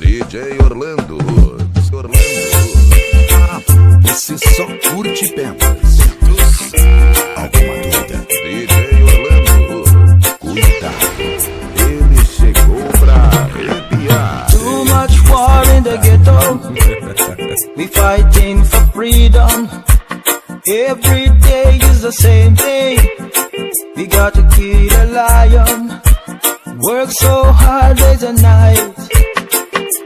DJ Orlando. Você só curte pedras. Alguma dúvida? DJ Orlando. Cuidado, ele chegou pra arrepiar. Too much war in the ghetto. We fighting for freedom. Every day is the same thing. We got to kill a lion. Work so hard days and nights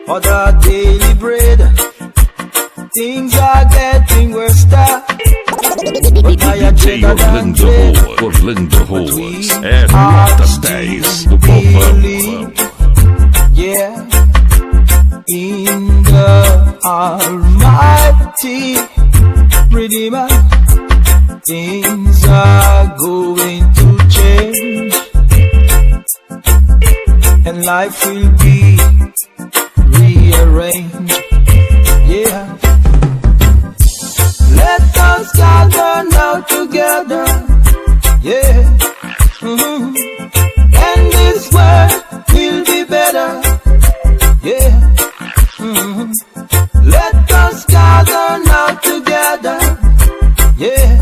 for the daily bread. Things are getting worse. DJ Orlando Ruas é nota 10 do povão. Yeah, in the Almighty Redeemer, things are going to change, and life will be rearranged. Yeah, let us gather now together. Yeah, and this world will be better. Yeah, let us gather now together. Yeah,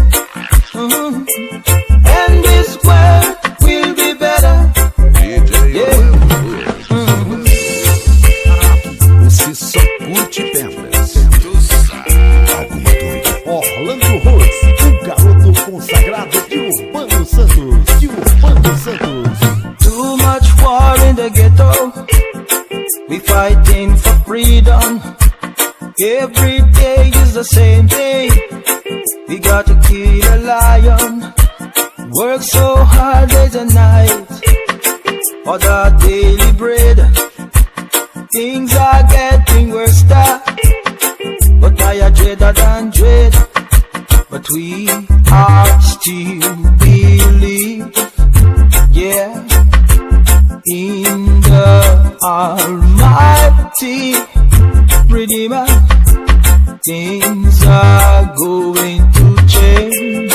and this world will be better. DJ Orlando. Você só curte pedras. Alguma dúvida? Orlando Ruas, o garoto consagrado de Urbano Santos. Too much war in the ghetto. We fighting for freedom. Every day is the same thing. We got to kill a lion. Work so hard days and nights for the daily bread. Things are getting worse, but I are dreader than dread. But we are still believe, yeah, in the Almighty Redeemer. Things are going to change,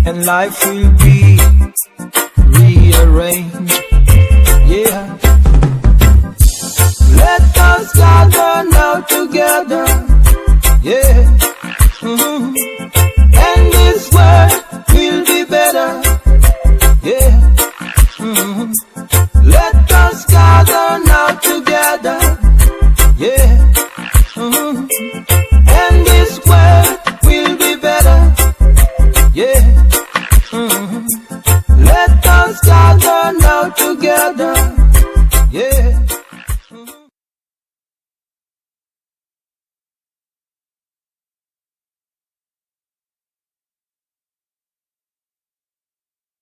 and life will be rearranged.